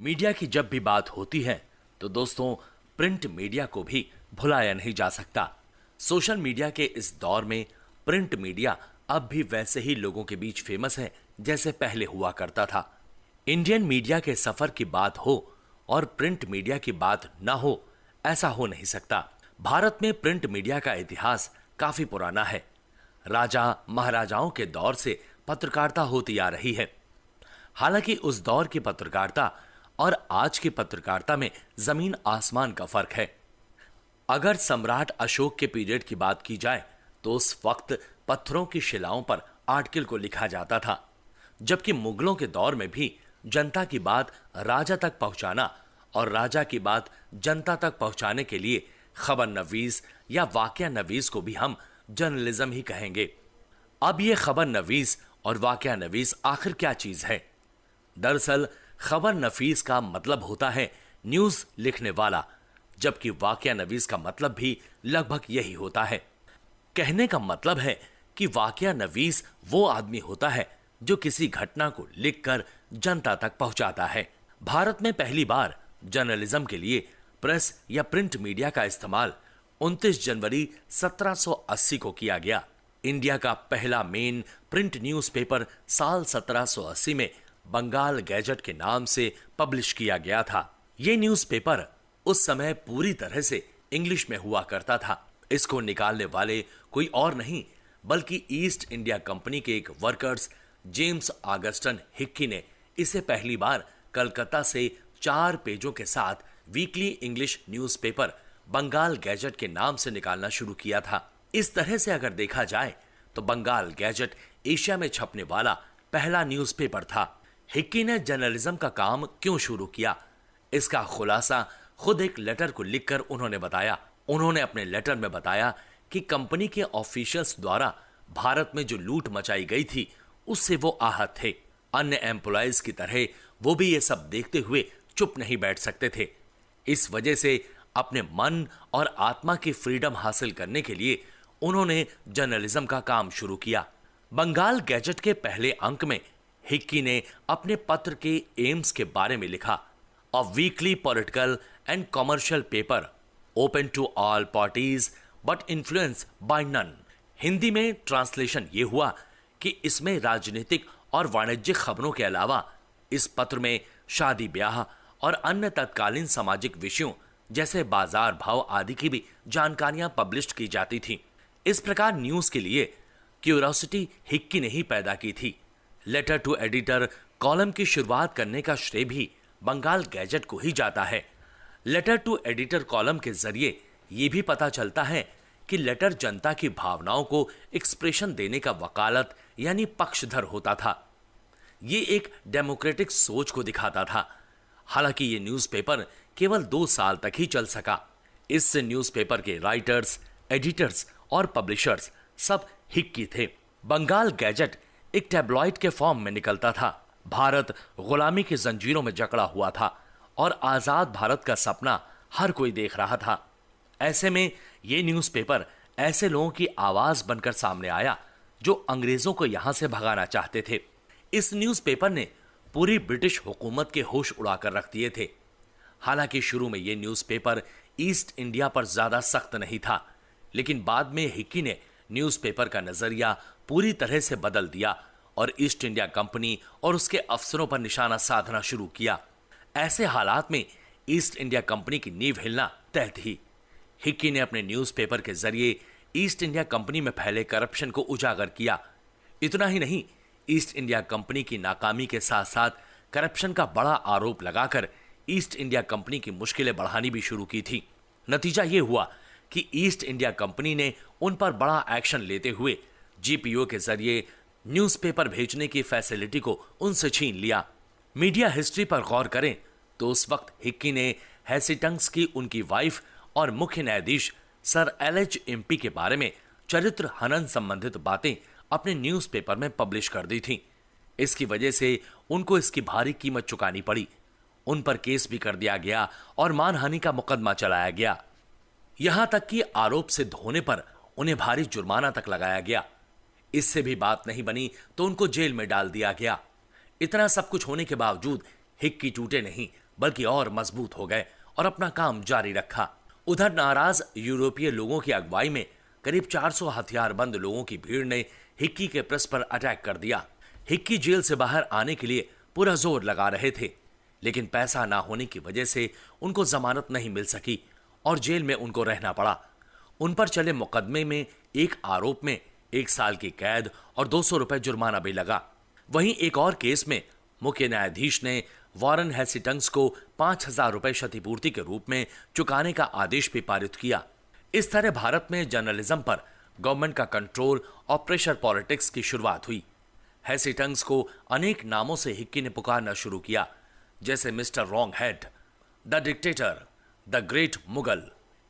Media की जब भी बात होती है तो दोस्तों प्रिंट मीडिया को भी भुलाया नहीं जा सकता। सोशल मीडिया के इस दौर में प्रिंट मीडिया अब भी वैसे ही लोगों के बीच फेमस है जैसे पहले हुआ करता था। इंडियन मीडिया के सफर की बात हो और प्रिंट मीडिया की बात ना हो, ऐसा हो नहीं सकता। भारत में प्रिंट मीडिया का इतिहास काफी पुराना है। राजा महाराजाओं के दौर से पत्रकारिता होती आ रही है। हालांकि उस दौर की पत्रकारिता और आज की पत्रकारिता में जमीन आसमान का फर्क है। अगर सम्राट अशोक के पीरियड की बात की जाए तो उस वक्त पत्थरों की शिलाओं पर आर्टिकल को लिखा जाता था, जबकि मुगलों के दौर में भी जनता की बात राजा तक पहुंचाना और राजा की बात जनता तक पहुंचाने के लिए खबर नवीस या वाकया नवीस को भी हम जर्नलिज्म ही कहेंगे। अब ये खबर नवीस और वाकया नवीस आखिर क्या चीज है? दरअसल खबर नफीस का मतलब होता है न्यूज लिखने वाला, जबकि वाकया नवीस का मतलब भी लगभग यही होता है। कहने का मतलब है कि वाकया नवीस वो आदमी होता है जो किसी घटना को लिखकर जनता तक पहुंचाता है। भारत में पहली बार जर्नलिज्म के लिए प्रेस या प्रिंट मीडिया का इस्तेमाल 29 जनवरी 1780 को किया गया। इंडिया का पहला मेन प्रिंट न्यूज़पेपर साल 1780 में बंगाल गैजेट के नाम से पब्लिश किया गया था। ये न्यूज़पेपर उस समय पूरी तरह से इंग्लिश में हुआ करता था। इसको निकालने वाले कोई और नहीं बल्कि ईस्ट इंडिया कंपनी के एक वर्कर्स जेम्स ऑगस्टन हिक्की ने इसे पहली बार कलकत्ता से 4 पेजों के साथ weekly English newspaper Bengal gazette के नाम से निकालना शुरू किया था। इस तरह से अगर देखा जाए तो बंगाल गैजेट एशिया में छपने वाला पहला न्यूज़पेपर था। हिक्की ने जर्नलिज्म का काम क्यों शुरू किया, इसका खुलासा खुद एक लेटर को लिखकर उन्होंने बताया। उन्होंने अपने लेटर में बताया कि कंपनी के ऑफिशियल्स द्वारा भारत में जो लूट मचाई गई थी उससे वो आहत थे। अन्य एम्प्लॉयज की तरह वो भी ये सब देखते हुए चुप नहीं बैठ सकते थे। इस वजह से अपने मन और आत्मा की फ्रीडम हासिल करने के लिए उन्होंने जर्नलिज्म का काम शुरू किया। बंगाल गैजेट के पहले अंक में हिक्की ने अपने पत्र के एम्स के बारे में लिखा, a weekly political and commercial paper open to all parties but influence by none. Hindi में ट्रांसलेशन ये हुआ कि इसमें राजनीतिक और वाणिज्यिक खबरों के अलावा इस पत्र में शादी ब्याह और अन्य तत्कालीन सामाजिक विषयों जैसे बाजार भाव आदि की भी जानकारियां पब्लिश की जाती थी। इस प्रकार न्यूज के लिए क्यूरोसिटी हिक्की ने ही पैदा की थी। लेटर टू एडिटर कॉलम की शुरुआत करने का श्रेय भी बंगाल गैजेट को ही जाता है। लेटर टू एडिटर कॉलम के जरिए ये भी पता चलता है कि लेटर जनता की भावनाओं को एक्सप्रेशन देने का वकालत यानी पक्षधर होता था। ये एक डेमोक्रेटिक सोच को दिखाता था। हालांकि ये न्यूज़पेपर केवल 2 साल तक ही चल सका। इससे न्यूज़पेपर के राइटर्स, एडिटर्स और पब्लिशर्स सब हिक्की थे। बंगाल गैजेट एक टैब्लॉइड के फॉर्म में निकलता था। भारत गुलामी की जंजीरों में जकड़ा हुआ था और आजाद भारत का सपना हर कोई देख रहा था। ऐसे में ये न्यूज़पेपर ऐसे लोगों की आवाज बनकर सामने आया जो अंग्रेजों को यहां से भगाना चाहते थे। इस न्यूज़पेपर ने पूरी ब्रिटिश हुकूमत के होश उड़ाकर रख दिए थे। हालांकि शुरू में यह न्यूज़पेपर ईस्ट इंडिया पर ज्यादा सख्त नहीं था, लेकिन बाद में हिक्की ने न्यूज़पेपर का नजरिया पूरी तरह से बदल दिया और ईस्ट इंडिया कंपनी और उसके अफसरों पर निशाना साधना शुरू किया। ऐसे हालात में ईस्ट इंडिया कंपनी की नींव हिलना तय थी। हिक्की ने अपने न्यूज़पेपर के जरिए ईस्ट इंडिया कंपनी में फैले करप्शन को उजागर किया। इतना ही नहीं, ईस्ट इंडिया कंपनी की नाकामी के साथ साथ करप्शन का बड़ा आरोप लगाकर ईस्ट इंडिया कंपनी की मुश्किलें बढ़ानी भी शुरू की थी। नतीजा ये हुआ कि ईस्ट इंडिया कंपनी ने उन पर बड़ा एक्शन लेते हुए जीपीओ के जरिए न्यूज़पेपर भेजने की फैसिलिटी को उनसे छीन लिया। मीडिया हिस्ट्री पर गौर करें तो उस वक्त हिक्की ने हैसिटंग्स की उनकी वाइफ और मुख्य न्यायाधीश सर एलएच एमपी के बारे में चरित्र हनन संबंधित बातें अपने न्यूज़पेपर में पब्लिश कर दी थी। इसकी वजह से उनको इसकी भारी कीमत चुकानी पड़ी। उन पर केस भी कर दिया गया और मानहानि का मुकदमा चलाया गया। यहां तक कि आरोप सिद्ध होने पर उन्हें भारी जुर्माना तक लगाया गया। इससे भी बात नहीं बनी तो उनको जेल में डाल दिया गया। इतना सब कुछ होने के बावजूद हिक्की टूटे नहीं बल्कि और मजबूत हो गए और अपना काम जारी रखा। उधर नाराज यूरोपीय लोगों की अगुवाई में करीब 400 हथियारबंद लोगों की भीड़ ने हिक्की के प्रेस पर अटैक कर दिया। हिक्की जेल से बाहर आने के लिए पूरा जोर लगा रहे थे, लेकिन पैसा ना होने की वजह से उनको जमानत नहीं मिल सकी और जेल में उनको रहना पड़ा। उन पर चले मुकदमे में एक आरोप में 1 साल की कैद और 200 रुपए जुर्माना भी लगा। वहीं एक और केस में मुख्य न्यायाधीश ने वॉरेन हेस्टिंग्स को 5,000 रुपए क्षतिपूर्ति के रूप में चुकाने का आदेश भी पारित किया। इस तरह भारत में जर्नलिज्म पर गवर्नमेंट का कंट्रोल और प्रेशर पॉलिटिक्स की शुरुआत हुई। हेस्टिंग्स को अनेक नामों से हिक्की ने पुकारना शुरू किया, जैसे mister wrong head, the dictator, the great Mughal.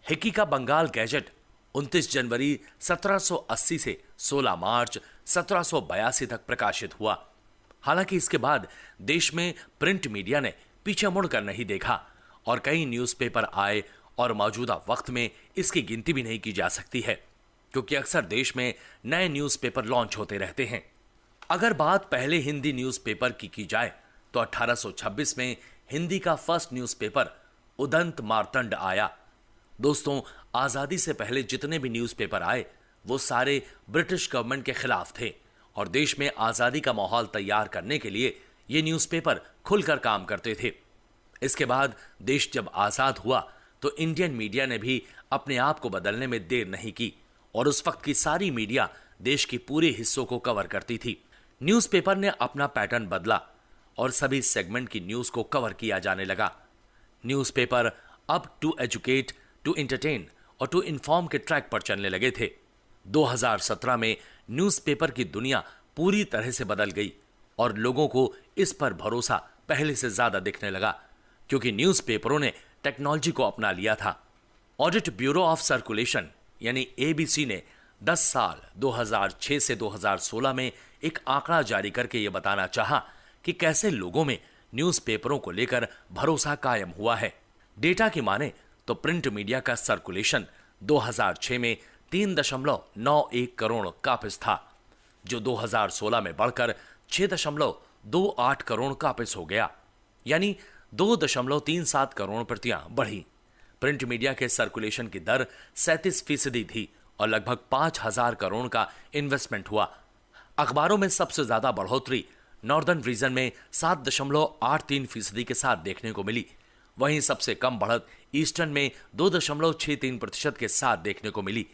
Hickey का बंगाल गैजेट 29 जनवरी 1780 से 16 मार्च 1782 तक प्रकाशित हुआ। हालांकि इसके बाद देश में प्रिंट मीडिया ने पीछे मुड़कर नहीं देखा और कई न्यूज़पेपर आए और मौजूदा वक्त में इसकी गिनती भी नहीं की जा सकती है, क्योंकि अक्सर देश में नए न्यूज़पेपर लॉन्च होते रहते हैं। अगर बात पहले हिंदी न्यूज़पेपर की जाए तो 1826 में हिंदी का फर्स्ट न्यूज़पेपर उदंत मार्तंड आया। दोस्तों, आजादी से पहले जितने भी न्यूज़पेपर आए वो सारे ब्रिटिश गवर्नमेंट के खिलाफ थे और देश में आजादी का माहौल तैयार करने के लिए ये न्यूज़पेपर खुलकर काम करते थे। इसके बाद देश जब आजाद हुआ तो इंडियन मीडिया ने भी अपने आप को बदलने में देर नहीं की और उस वक्त की सारी मीडिया देश की पूरे हिस्सों को कवर करती थी। न्यूज़पेपर ने अपना पैटर्न बदला और सभी सेगमेंट की न्यूज़ को कवर किया जाने लगा। न्यूज़पेपर अब टू एजुकेट, टू एंटरटेन और टू इन्फॉर्म के ट्रैक पर चलने लगे थे। 2017 में न्यूज़पेपर की दुनिया पूरी तरह से बदल गई और लोगों को इस पर भरोसा पहले से ज्यादा दिखने लगा, क्योंकि न्यूज़पेपरों ने टेक्नोलॉजी को अपना लिया था। ऑडिट ब्यूरो ऑफ सर्कुलेशन यानी एबीसी ने 10 साल 2006 से 2016 में एक आंकड़ा जारी करके यह बताना चाहा कि कैसे लोगों में न्यूज़पेपरों को लेकर भरोसा कायम हुआ है। डेटा की माने तो प्रिंट मीडिया का सर्कुलेशन 2006 में 3.91 करोड़ कापिस था, जो 2016 में बढ़कर 6.28 करोड़ कापिस हो गया, यानी 2.37 करोड़ प्रतियां बढ़ी। प्रिंट मीडिया के सर्कुलेशन की दर 37% थी और लगभग 5,000 करोड़ का इन्वेस्टमेंट हुआ। अखबारों में सबसे ज्यादा बढ़ोतरी नॉर्दर्न रीजन में 7.83% के साथ देखने को मिली। वहीं सबसे कम बढ़त ईस्टर्न में 2.63% के साथ देखने को मिली।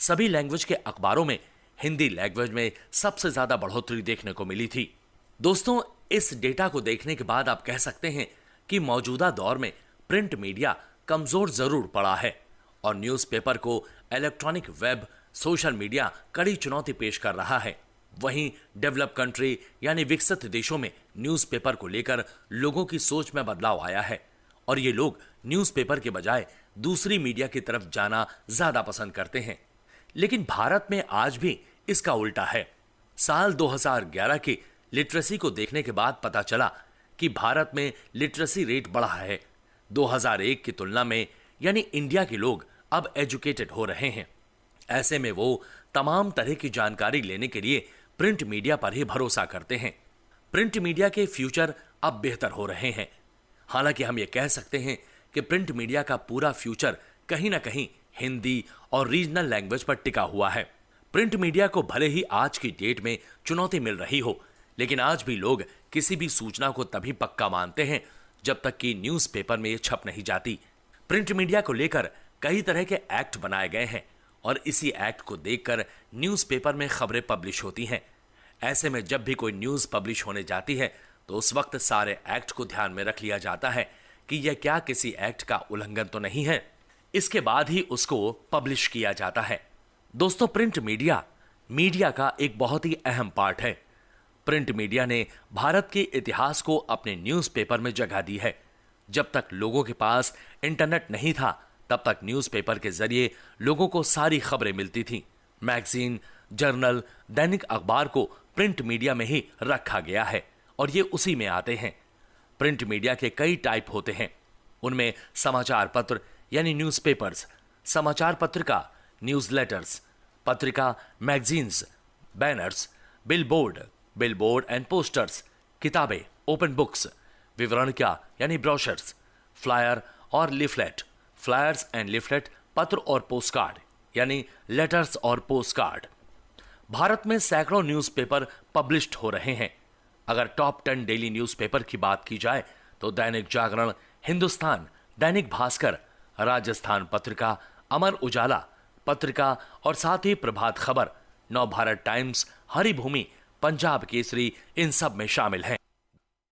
सभी लैंग्वेज के अखबारों में हिंदी लैंग्वेज में सबसे ज्यादा बढ़ोतरी देखने को मिली थी। दोस्तों, इस डेटा को देखने के बाद आप कह सकते हैं कि मौजूदा दौर में प्रिंट मीडिया कमजोर जरूर पड़ा है और न्यूज़पेपर को इलेक्ट्रॉनिक वेब, सोशल मीडिया कड़ी चुनौती पेश कर रहा है। वहीं डेवलप कंट्री यानी विकसित देशों में न्यूज़पेपर को लेकर लोगों की सोच में बदलाव आया है और ये लोग न्यूज़पेपर के बजाय दूसरी मीडिया की तरफ जाना ज्यादा पसंद करते हैं। लेकिन भारत में आज भी इसका उल्टा है। साल 2011 की लिटरेसी को देखने के बाद पता चला कि भारत में लिटरेसी रेट बढ़ा है 2001 की तुलना में, यानी इंडिया के लोग अब एजुकेटेड हो रहे हैं। ऐसे में वो तमाम तरह की जानकारी लेने के लिए प्रिंट मीडिया पर ही भरोसा करते हैं। प्रिंट मीडिया के फ्यूचर अब बेहतर हो रहे हैं। हालांकि हम ये कह सकते हैं कि प्रिंट मीडिया का पूरा फ्यूचर कहीं ना कहीं हिंदी और रीजनल लैंग्वेज पर टिका हुआ है। प्रिंट मीडिया को भले ही आज की डेट में चुनौती मिल रही हो, लेकिन आज भी लोग किसी भी सूचना को तभी पक्का मानते हैं जब तक कि न्यूज़पेपर में ये छप नहीं जाती। प्रिंट मीडिया को लेकर कई तरह के एक्ट बनाए गए हैं और इसी एक्ट को देखकर न्यूज़पेपर में खबरें पब्लिश होती हैं। ऐसे में जब भी कोई न्यूज़ पब्लिश होने जाती है तो उस वक्त सारे एक्ट को ध्यान में रख लिया जाता है कि यह क्या किसी एक्ट का उल्लंघन तो नहीं है। इसके बाद ही उसको पब्लिश किया जाता है। दोस्तों, प्रिंट मीडिया का एक बहुत ही अहम पार्ट है। प्रिंट मीडिया ने भारत के इतिहास को अपने न्यूज़पेपर में जगह दी है। जब तक लोगों के पास इंटरनेट नहीं था तब तक न्यूज़पेपर के जरिए लोगों को सारी खबरें मिलती थीं। मैगजीन, जर्नल, दैनिक अखबार को प्रिंट मीडिया में ही रखा गया है और ये उसी में आते हैं। प्रिंट मीडिया के कई टाइप होते हैं। उनमें समाचार पत्र यानी न्यूज़पेपर्स, समाचार पत्रिका, न्यूज़लेटर्स, पत्रिका, magazines, banners, billboard and posters, किताबें, ओपन बुक्स, विवरण क्या यानी ब्रोशर्स, फ्लायर और लिफलेट, फ्लायर्स एंड लिफलेट, पत्र और पोस्टकार्ड यानी लेटर्स और पोस्टकार्ड। भारत में सैकड़ों न्यूज़पेपर पब्लिश्ड हो रहे हैं। अगर टॉप 10 डेली न्यूज़पेपर की बात की जाए तो दैनिक जागरण, हिंदुस्तान, दैनिक भास्कर, राजस्थान पत्रिका, अमर उजाला पत्रिका और साथ ही प्रभात खबर, नव भारत टाइम्स, हरिभूमि, पंजाब केसरी इन सब में शामिल हैं।